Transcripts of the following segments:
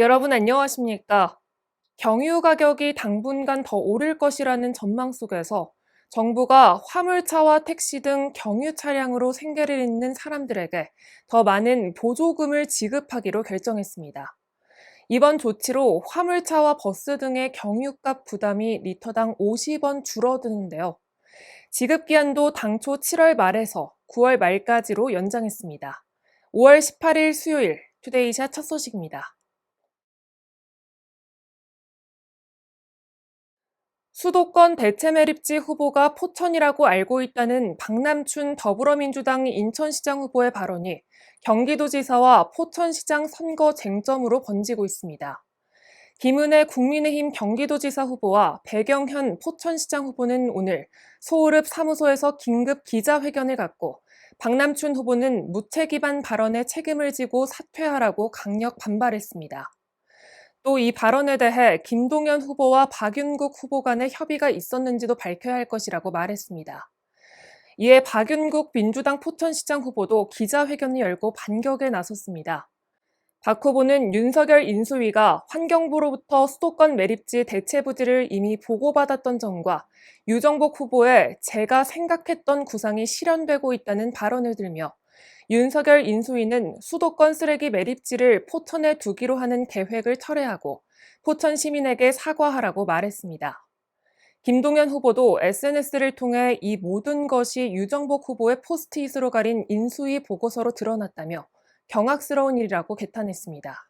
여러분 안녕하십니까? 경유 가격이 당분간 더 오를 것이라는 전망 속에서 정부가 화물차와 택시 등 경유 차량으로 생계를 잇는 사람들에게 더 많은 보조금을 지급하기로 결정했습니다. 이번 조치로 화물차와 버스 등의 경유값 부담이 리터당 50원 줄어드는데요. 지급 기한도 당초 7월 말에서 9월 말까지로 연장했습니다. 5월 18일 수요일 투데이샷 첫 소식입니다. 수도권 대체매립지 후보가 포천이라고 알고 있다는 박남춘 더불어민주당 인천시장 후보의 발언이 경기도지사와 포천시장 선거 쟁점으로 번지고 있습니다. 김은혜 국민의힘 경기도지사 후보와 배경현 포천시장 후보는 오늘 소우릅 사무소에서 긴급 기자회견을 갖고 박남춘 후보는 무책임한 발언에 책임을 지고 사퇴하라고 강력 반발했습니다. 또 이 발언에 대해 김동연 후보와 박윤국 후보 간의 협의가 있었는지도 밝혀야 할 것이라고 말했습니다. 이에 박윤국 민주당 포천시장 후보도 기자회견을 열고 반격에 나섰습니다. 박 후보는 윤석열 인수위가 환경부로부터 수도권 매립지 대체 부지를 이미 보고받았던 점과 유정복 후보의 제가 생각했던 구상이 실현되고 있다는 발언을 들며 윤석열 인수위는 수도권 쓰레기 매립지를 포천에 두기로 하는 계획을 철회하고 포천 시민에게 사과하라고 말했습니다. 김동연 후보도 SNS를 통해 이 모든 것이 유정복 후보의 포스트잇으로 가린 인수위 보고서로 드러났다며 경악스러운 일이라고 개탄했습니다.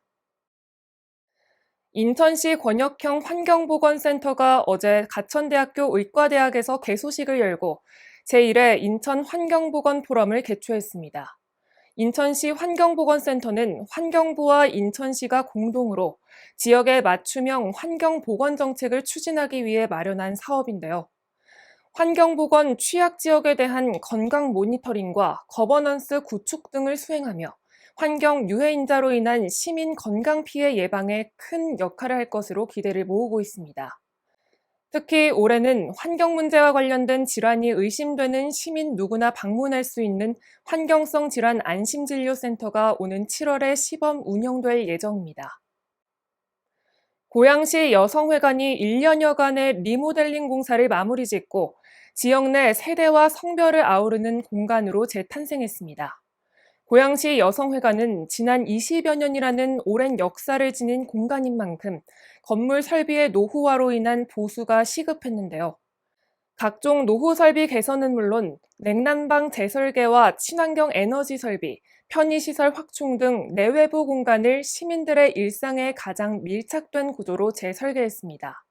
인천시 권역형 환경보건센터가 어제 가천대학교 의과대학에서 개소식을 열고 제1회 인천 환경보건 포럼을 개최했습니다. 인천시 환경보건센터는 환경부와 인천시가 공동으로 지역의 맞춤형 환경보건 정책을 추진하기 위해 마련한 사업인데요. 환경보건 취약지역에 대한 건강 모니터링과 거버넌스 구축 등을 수행하며 환경 유해인자로 인한 시민 건강 피해 예방에 큰 역할을 할 것으로 기대를 모으고 있습니다. 특히 올해는 환경 문제와 관련된 질환이 의심되는 시민 누구나 방문할 수 있는 환경성 질환 안심진료센터가 오는 7월에 시범 운영될 예정입니다. 고양시 여성회관이 1년여간의 리모델링 공사를 마무리 짓고 지역 내 세대와 성별을 아우르는 공간으로 재탄생했습니다. 고양시 여성회관은 지난 20여 년이라는 오랜 역사를 지닌 공간인 만큼 건물 설비의 노후화로 인한 보수가 시급했는데요. 각종 노후 설비 개선은 물론 냉난방 재설계와 친환경 에너지 설비, 편의시설 확충 등 내외부 공간을 시민들의 일상에 가장 밀착된 구조로 재설계했습니다.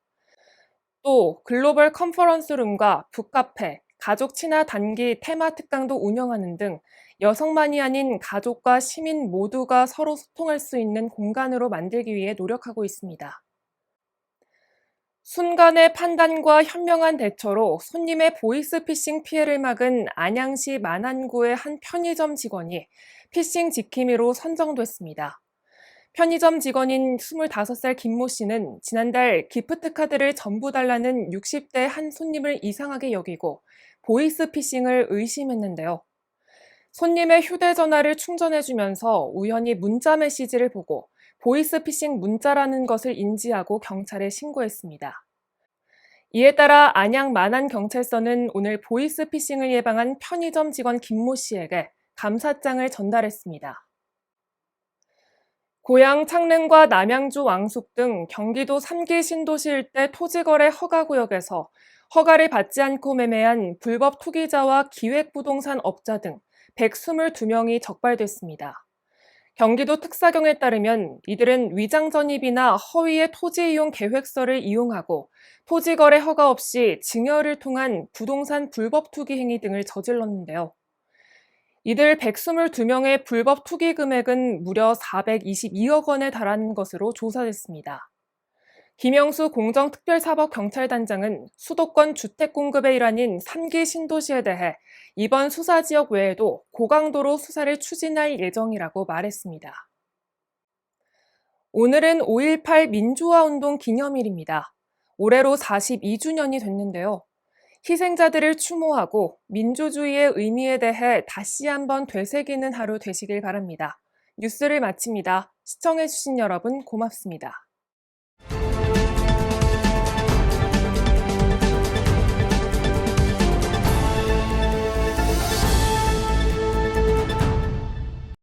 또 글로벌 컨퍼런스룸과 북카페, 가족 친화 단기 테마 특강도 운영하는 등 여성만이 아닌 가족과 시민 모두가 서로 소통할 수 있는 공간으로 만들기 위해 노력하고 있습니다. 순간의 판단과 현명한 대처로 손님의 보이스피싱 피해를 막은 안양시 만안구의 한 편의점 직원이 피싱 지킴이로 선정됐습니다. 편의점 직원인 25살 김모 씨는 지난달 기프트 카드를 전부 달라는 60대 한 손님을 이상하게 여기고 보이스피싱을 의심했는데요. 손님의 휴대전화를 충전해주면서 우연히 문자 메시지를 보고 보이스피싱 문자라는 것을 인지하고 경찰에 신고했습니다. 이에 따라 안양 만안경찰서는 오늘 보이스피싱을 예방한 편의점 직원 김모 씨에게 감사장을 전달했습니다. 고양 창릉과 남양주 왕숙 등 경기도 3기 신도시 일대 토지거래 허가구역에서 허가를 받지 않고 매매한 불법 투기자와 기획부동산 업자 등 122명이 적발됐습니다. 경기도 특사경에 따르면 이들은 위장전입이나 허위의 토지 이용 계획서를 이용하고 토지거래 허가 없이 증여를 통한 부동산 불법 투기 행위 등을 저질렀는데요. 이들 122명의 불법 투기 금액은 무려 422억 원에 달하는 것으로 조사됐습니다. 김영수 공정특별사법경찰단장은 수도권 주택 공급의 일환인 3기 신도시에 대해 이번 수사 지역 외에도 고강도로 수사를 추진할 예정이라고 말했습니다. 오늘은 5.18 민주화운동 기념일입니다. 올해로 42주년이 됐는데요. 희생자들을 추모하고 민주주의의 의미에 대해 다시 한번 되새기는 하루 되시길 바랍니다. 뉴스를 마칩니다. 시청해주신 여러분 고맙습니다.